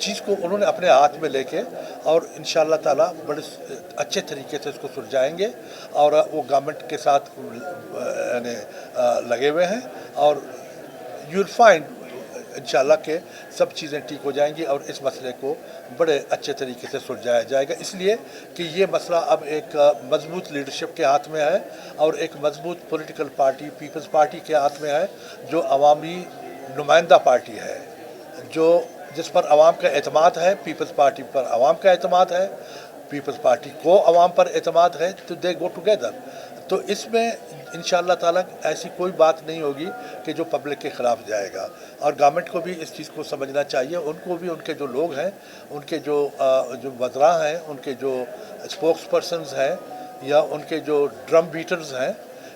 چیز کو انہوں نے اپنے ہاتھ میں لے کے اور انشاءاللہ تعالیٰ بڑے اچھے طریقے سے اس کو سلجھائیں گے اور وہ گورنمنٹ کے ساتھ یعنی لگے ہوئے ہیں اور یو ول فائنڈ انشاءاللہ کہ سب چیزیں ٹھیک ہو جائیں گی اور اس مسئلے کو بڑے اچھے طریقے سے سلجھایا جائے گا، اس لیے کہ یہ مسئلہ اب ایک مضبوط لیڈرشپ کے ہاتھ میں ہے اور ایک مضبوط پولیٹیکل پارٹی پیپلز پارٹی کے ہاتھ میں ہے جو عوامی نمائندہ پارٹی ہے، جس پر عوام کا اعتماد ہے۔ پیپلز پارٹی پر عوام کا اعتماد ہے، پیپلز پارٹی کو عوام پر اعتماد ہے، تو دے گو ٹوگیدر۔ تو اس میں انشاءاللہ تعالیٰ ایسی کوئی بات نہیں ہوگی کہ جو پبلک کے خلاف جائے گا، اور گورنمنٹ کو بھی اس چیز کو سمجھنا چاہیے، ان کو بھی ان کے جو لوگ ہیں، ان کے جو وزراء ہیں، ان کے جو اسپوکس پرسنز ہیں یا ان کے جو ڈرم بیٹرز ہیں،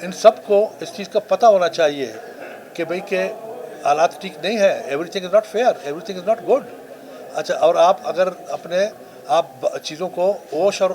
ان سب کو اس چیز کا پتہ ہونا چاہیے کہ بھئی کہ حالات ٹھیک نہیں ہے، everything is not fair, everything is not good. اچھا، اور آپ اگر آپ چیزوں کو ہوش اور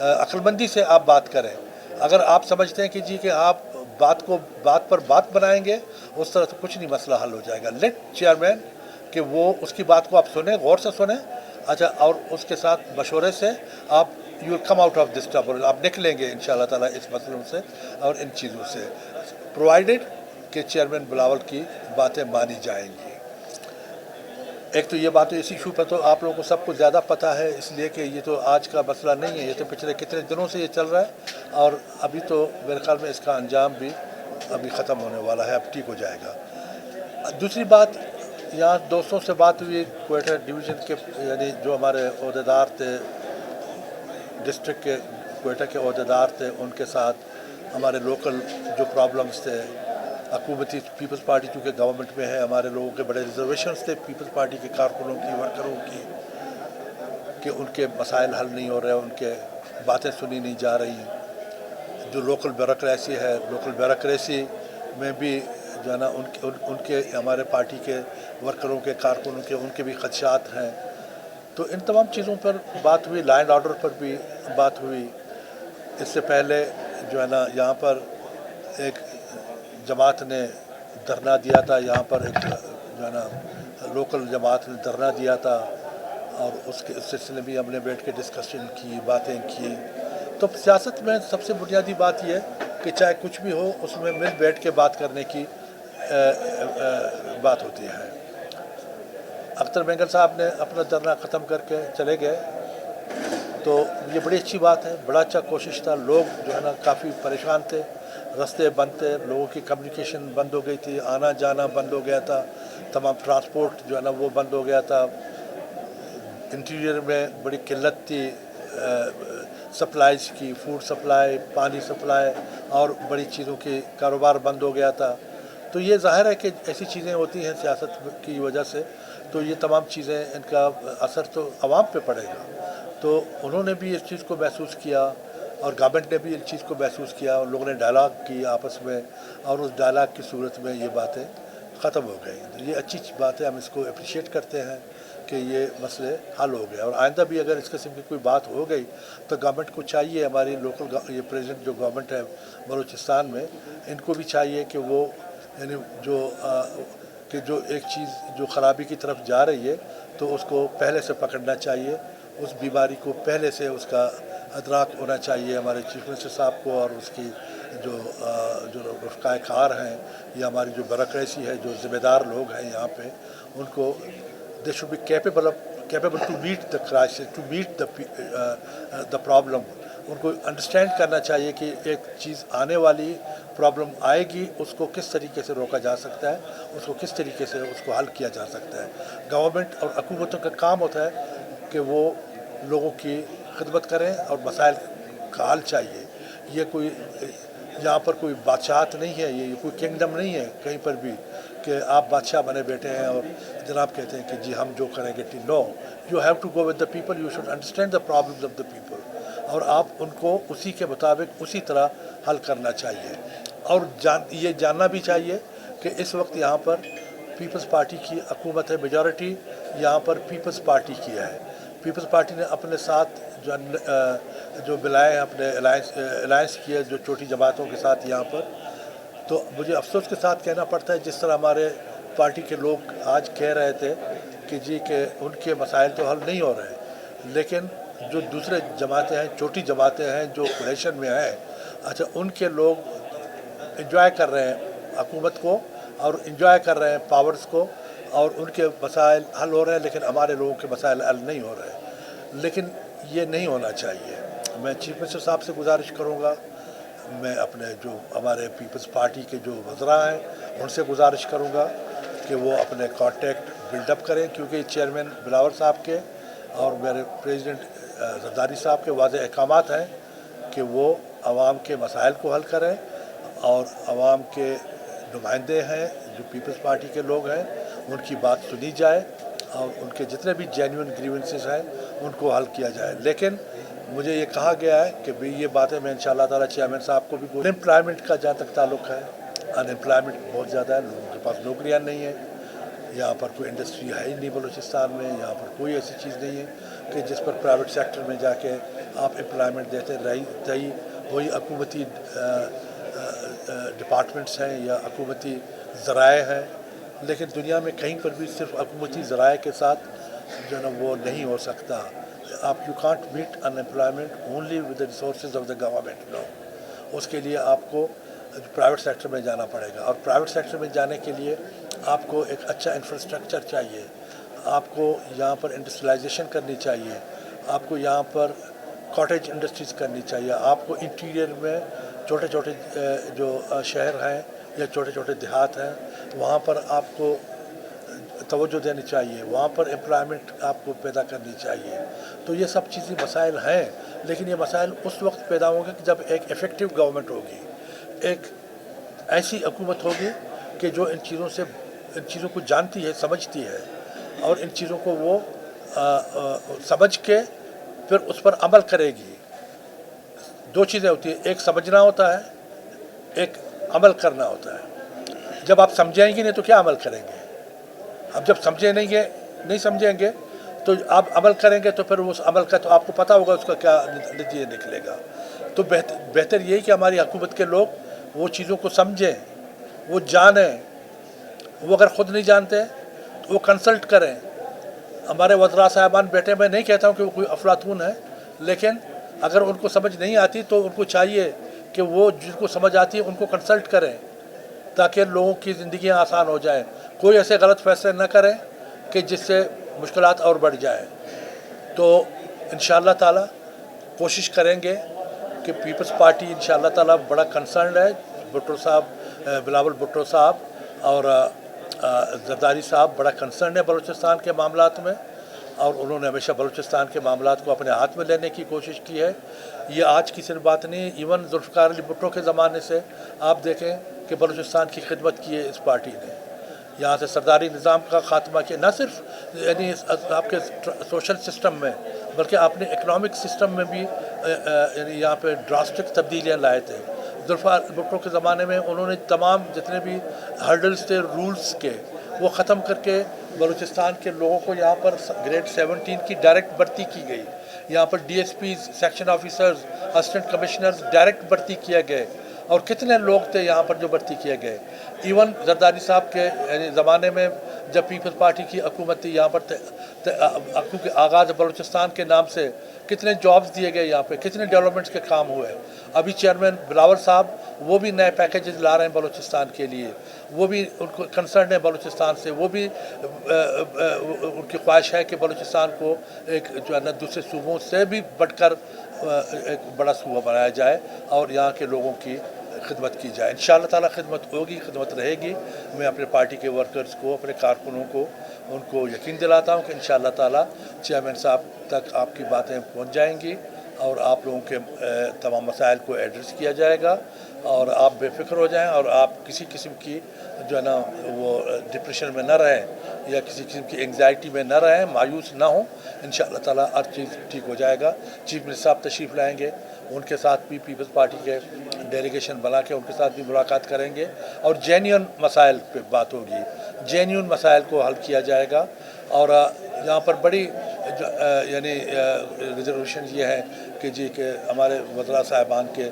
عقل مندی سے آپ بات کریں، اگر آپ سمجھتے ہیں کہ جی کہ آپ بات پر بات بنائیں گے، اس طرح سے کچھ نہیں مسئلہ حل ہو جائے گا۔ لیٹ چیئرمین کہ وہ اس کی بات کو آپ سنیں، غور سے سنیں، اچھا، اور اس کے ساتھ مشورے سے آپ you will come out of this trouble, آپ نکلیں گے انشاءاللہ تعالیٰ اس مسئلوں سے اور ان چیزوں سے، پرووائڈیڈ کہ چیئرمین بلاول کی باتیں مانی جائیں گی۔ ایک تو یہ بات، اس ایشو پر تو آپ لوگوں کو سب کو زیادہ پتہ ہے، اس لیے کہ یہ تو آج کا مسئلہ نہیں ہے، یہ تو پچھلے کتنے دنوں سے یہ چل رہا ہے اور ابھی تو میرے خیال میں اس کا انجام بھی ابھی ختم ہونے والا ہے، اب ٹھیک ہو جائے گا۔ دوسری بات، یہاں دوستوں سے بات ہوئی کوئٹہ ڈویژن کے، یعنی جو ہمارے عہدیدار تھے ڈسٹرکٹ کے، کوئٹہ کے عہدیدار تھے، ان کے ساتھ ہمارے لوکل جو پرابلمس تھے، حکومتی پیپلز پارٹی چونکہ گورنمنٹ میں ہے، ہمارے لوگوں کے بڑے ریزرویشنز تھے پیپلز پارٹی کے کارکنوں کی، ورکروں کی، کہ ان کے مسائل حل نہیں ہو رہے، ان کے باتیں سنی نہیں جا رہی۔ جو لوکل بیوروکریسی ہے، لوکل بیوروکریسی میں بھی جو ہے نا ان کے ہمارے پارٹی کے ورکروں کے، کارکنوں کے، ان کے بھی خدشات ہیں۔ تو ان تمام چیزوں پر بات ہوئی، لا اینڈ آرڈر پر بھی بات ہوئی۔ اس سے پہلے جو ہے نا یہاں پر ایک جماعت نے دھرنا دیا تھا، یہاں پر ایک جو ہے نا لوکل جماعت نے دھرنا دیا تھا، اور اس سلسلے میں ہم نے بیٹھ کے ڈسکشن کی، باتیں کی۔ تو سیاست میں سب سے بنیادی بات یہ ہے کہ چاہے کچھ بھی ہو، اس میں مل بیٹھ کے بات کرنے کی بات ہوتی ہے۔ اختر مینگل صاحب نے اپنا دھرنا ختم کر کے چلے گئے، تو یہ بڑی اچھی بات ہے، بڑا اچھا کوشش تھا۔ لوگ جو ہے نا کافی پریشان تھے، راستے بند تھے، لوگوں کی کمیونیکیشن بند ہو گئی تھی، آنا جانا بند ہو گیا تھا، تمام ٹرانسپورٹ جو ہے نا وہ بند ہو گیا تھا، انٹیریئر میں بڑی قلت تھی سپلائز کی، فوڈ سپلائی، پانی سپلائی اور بڑی چیزوں کی کاروبار بند ہو گیا تھا۔ تو یہ ظاہر ہے کہ ایسی چیزیں ہوتی ہیں سیاست کی وجہ سے، تو یہ تمام چیزیں، ان کا اثر تو عوام پہ پڑے گا۔ تو انہوں نے بھی اس چیز کو محسوس کیا اور گورنمنٹ نے بھی اس چیز کو محسوس کیا، اور لوگوں نے ڈائلاگ کی آپس میں، اور اس ڈائلاگ کی صورت میں یہ باتیں ختم ہو گئی۔ تو یہ اچھی بات ہے، ہم اس کو اپریشیٹ کرتے ہیں کہ یہ مسئلے حل ہو گئے، اور آئندہ بھی اگر اس قسم کی کوئی بات ہو گئی تو گورنمنٹ کو چاہیے، ہماری لوکل یہ پریزیڈنٹ جو گورنمنٹ ہے بلوچستان میں، ان کو بھی چاہیے کہ وہ یعنی جو ایک چیز جو خرابی کی طرف جا رہی ہے تو اس کو پہلے سے پکڑنا چاہیے، اس بیماری کو پہلے سے اس کا ادراک ہونا چاہیے ہمارے چیف منسٹر صاحب کو، اور اس کی جو رفقائے کار ہیں یا ہماری جو بیوروکریسی ہے، جو ذمہ دار لوگ ہیں یہاں پہ، ان کو they should be capable to meet the crisis, to meet the problem۔ ان کو انڈرسٹینڈ کرنا چاہیے کہ ایک چیز آنے والی پرابلم آئے گی، اس کو کس طریقے سے روکا جا سکتا ہے، اس کو کس طریقے سے اس کو حل کیا جا سکتا ہے۔ گورنمنٹ اور حکومتوں کا کام ہوتا ہے کہ وہ لوگوں کی خدمت کریں اور مسائل کا حل چاہیے۔ یہ کوئی یہاں پر کوئی بادشاہت نہیں ہے، یہ کوئی کنگڈم نہیں ہے کہیں پر بھی کہ آپ بادشاہ بنے بیٹھے ہیں اور جناب کہتے ہیں کہ جی ہم جو کریں گے۔ No, you have to go with the people, you should understand the problems of the people, اور آپ ان کو اسی کے مطابق اسی طرح حل کرنا چاہیے۔ اور یہ جاننا بھی چاہیے کہ اس وقت یہاں پر پیپلز پارٹی کی حکومت ہے، میجورٹی یہاں پر پیپلز پارٹی کی ہے۔ پیپلز پارٹی نے اپنے ساتھ جو ملائے، اپنے الائنس کیے جو چھوٹی جماعتوں کے ساتھ یہاں پر، تو مجھے افسوس کے ساتھ کہنا پڑتا ہے جس طرح ہمارے پارٹی کے لوگ آج کہہ رہے تھے کہ جی کہ ان کے مسائل تو حل نہیں ہو رہے، لیکن جو دوسرے جماعتیں ہیں، چھوٹی جماعتیں ہیں جو کولیشن میں ہیں، اچھا ان کے لوگ انجوائے کر رہے ہیں حکومت کو اور انجوائے کر رہے ہیں پاورز کو، اور ان کے مسائل حل ہو رہے ہیں، لیکن ہمارے لوگوں کے مسائل حل نہیں ہو رہے۔ لیکن یہ نہیں ہونا چاہیے۔ میں چیف منسٹر صاحب سے گزارش کروں گا، میں اپنے جو ہمارے پیپلز پارٹی کے جو وزراء ہیں ان سے گزارش کروں گا کہ وہ اپنے کانٹیکٹ بلڈ اپ کریں، کیونکہ چیئرمین بلاول صاحب کے اور میرے پریزیڈنٹ زرداری صاحب کے واضح احکامات ہیں کہ وہ عوام کے مسائل کو حل کریں، اور عوام کے نمائندے ہیں جو پیپلز پارٹی کے لوگ ہیں ان کی بات سنی جائے، اور ان کے جتنے بھی جینیون گریونسز ہیں ان کو حل کیا جائے۔ لیکن مجھے یہ کہا گیا ہے کہ بھی یہ باتیں میں انشاءاللہ تعالیٰ چیئرمین صاحب کو بھی ان امپلائمنٹ کا جہاں تک تعلق ہے، ان امپلائمنٹ بہت زیادہ ہے، لوگوں کے پاس نوکریاں نہیں ہیں، یہاں پر کوئی انڈسٹری ہے ہی نہیں بلوچستان میں، یہاں پر کوئی ایسی چیز نہیں ہے کہ جس پر پرائیویٹ سیکٹر میں جا کے آپ امپلائمنٹ دیتے رہی وہی حکومتی ڈپارٹمنٹس ہیں یا حکومتی ذرائع ہیں، لیکن دنیا میں کہیں پر بھی صرف حکومتی ذرائع کے ساتھ جو ہے نا وہ نہیں ہو سکتا۔ آپ you can't meet unemployment only with the resources of the government, no, اس کے لیے آپ کو پرائیویٹ سیکٹر میں جانا پڑے گا، اور پرائیویٹ سیکٹر میں جانے کے لیے آپ کو ایک اچھا انفراسٹرکچر چاہیے، آپ کو یہاں پر انڈسٹریلائزیشن کرنی چاہیے، آپ کو یہاں پر کاٹیج انڈسٹریز کرنی چاہیے، آپ کو انٹیریئر میں چھوٹے چھوٹے جو شہر ہیں یا چھوٹے چھوٹے دیہات ہیں وہاں پر آپ کو توجہ دینی چاہیے، وہاں پر امپلائمنٹ آپ کو پیدا کرنی چاہیے۔ تو یہ سب چیزیں مسائل ہیں، لیکن یہ مسائل اس وقت پیدا ہوں گے کہ جب ایک ایفیکٹو گورنمنٹ ہوگی، ایک ایسی حکومت ہوگی کہ جو ان چیزوں کو جانتی ہے، سمجھتی ہے، اور ان چیزوں کو وہ سمجھ کے پھر اس پر عمل کرے گی۔ دو چیزیں ہوتی ہیں، ایک سمجھنا ہوتا ہے، ایک عمل کرنا ہوتا ہے۔ جب آپ سمجھیں گے نہیں تو کیا عمل کریں گے؟ اب جب نہیں سمجھیں گے تو آپ عمل کریں گے، تو پھر اس عمل کا تو آپ کو پتہ ہوگا اس کا کیا نتیجہ نکلے گا۔ تو بہتر یہی کہ ہماری حکومت کے لوگ وہ چیزوں کو سمجھیں، وہ جانیں، وہ اگر خود نہیں جانتے تو وہ کنسلٹ کریں۔ ہمارے وزراء صاحبان بیٹھے، میں نہیں کہتا ہوں کہ وہ کوئی افلاطون ہے، لیکن اگر ان کو سمجھ نہیں آتی تو ان کو چاہیے کہ وہ جن کو سمجھ آتی ہے ان کو کنسلٹ کریں، تاکہ لوگوں کی زندگیاں آسان ہو جائیں۔ کوئی ایسے غلط فیصلے نہ کریں کہ جس سے مشکلات اور بڑھ جائیں۔ تو انشاءاللہ تعالیٰ کوشش کریں گے کہ پیپلز پارٹی انشاءاللہ تعالیٰ بڑا کنسرنڈ ہے، بھٹو صاحب، بلاول بھٹو صاحب اور زرداری صاحب بڑا کنسرن ہے بلوچستان کے معاملات میں، اور انہوں نے ہمیشہ بلوچستان کے معاملات کو اپنے ہاتھ میں لینے کی کوشش کی ہے۔ یہ آج کی صرف بات نہیں، ایون ذوالفقار علی بھٹو کے زمانے سے آپ دیکھیں کہ بلوچستان کی خدمت کی ہے اس پارٹی نے، یہاں سے سرداری نظام کا خاتمہ کیا، نہ صرف یعنی آپ کے سوشل سسٹم میں بلکہ آپ نے اکنامک سسٹم میں بھی یعنی یہاں پہ ڈراسٹک تبدیلیاں لائے تھے۔ ذوالفقار بھٹو کے زمانے میں انہوں نے تمام جتنے بھی ہرڈلز تھے رولز کے وہ ختم کر کے بلوچستان کے لوگوں کو یہاں پر گریڈ 17 کی ڈائریکٹ بھرتی کی گئی، یہاں پر D S Ps, section officers, assistant commissioners direct بھرتی کیے گئے، اور کتنے لوگ تھے یہاں پر جو بھرتی کیے گئے۔ ایون زرداری صاحب کے زمانے میں جب پیپلز پارٹی کی حکومت تھی یہاں پر کیونکہ آغاز بلوچستان کے نام سے کتنے جابز دیے گئے، یہاں پہ کتنے ڈیولپمنٹس کے کام ہوئے۔ ابھی چیئرمین بلاول صاحب وہ بھی نئے پیکیجز لا رہے ہیں بلوچستان کے لیے، وہ بھی ان کو کنسرن ہے بلوچستان سے، وہ بھی ان کی خواہش ہے کہ بلوچستان کو ایک جو ہے نا دوسرے صوبوں سے بھی بڑھ کر ایک بڑا صوبہ بنایا جائے اور یہاں کے لوگوں کی خدمت کی جائے۔ انشاءاللہ تعالیٰ خدمت ہوگی، خدمت رہے گی۔ میں اپنے پارٹی کے ورکرز کو، اپنے کارکنوں کو ان کو یقین دلاتا ہوں کہ انشاءاللہ تعالیٰ چیئرمین صاحب تک آپ کی باتیں پہنچ جائیں گی اور آپ لوگوں کے تمام مسائل کو ایڈریس کیا جائے گا، اور آپ بے فکر ہو جائیں، اور آپ کسی قسم کی جو ہے نا وہ ڈپریشن میں نہ رہیں یا کسی قسم کی انگزائٹی میں نہ رہیں، مایوس نہ ہوں۔ انشاءاللہ تعالیٰ ہر چیز ٹھیک ہو جائے گا۔ چیف منسٹر صاحب تشریف لائیں گے، ان کے ساتھ بھی پیپلز پارٹی کے ڈیلیگیشن بنا کے ان کے ساتھ بھی ملاقات کریں گے، اور جینیون مسائل پہ بات ہوگی، جینیون مسائل کو حل کیا جائے گا۔ اور یہاں پر بڑی یعنی ریزرویشن یہ ہے کہ جی کہ ہمارے وزراء صاحبان کے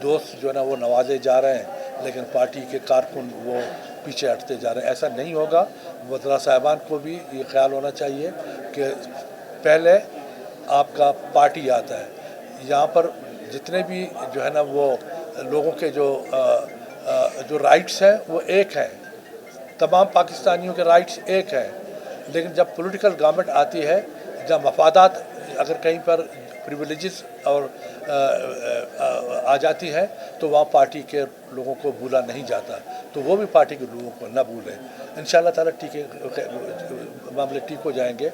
دوست جو ہے نا وہ نوازے جا رہے ہیں، لیکن پارٹی کے کارکن وہ پیچھے ہٹتے جا رہے ہیں. ایسا نہیں ہوگا. وزراء صاحبان کو بھی یہ خیال ہونا چاہیے کہ پہلے آپ کا پارٹی آتا ہے. یہاں پر جتنے بھی جو ہے نا وہ لوگوں کے جو رائٹس ہیں وہ ایک ہیں. تمام پاکستانیوں کے رائٹس ایک ہیں. لیکن جب پولیٹیکل گورنمنٹ آتی ہے، جب مفادات اگر کہیں پر پریویلیجز اور آ جاتی ہے تو وہاں پارٹی کے لوگوں کو بھولا نہیں جاتا. تو وہ بھی پارٹی کے لوگوں کو نہ بھولیں. انشاءاللہ تعالیٰ معاملے ٹھیک ہو جائیں گے.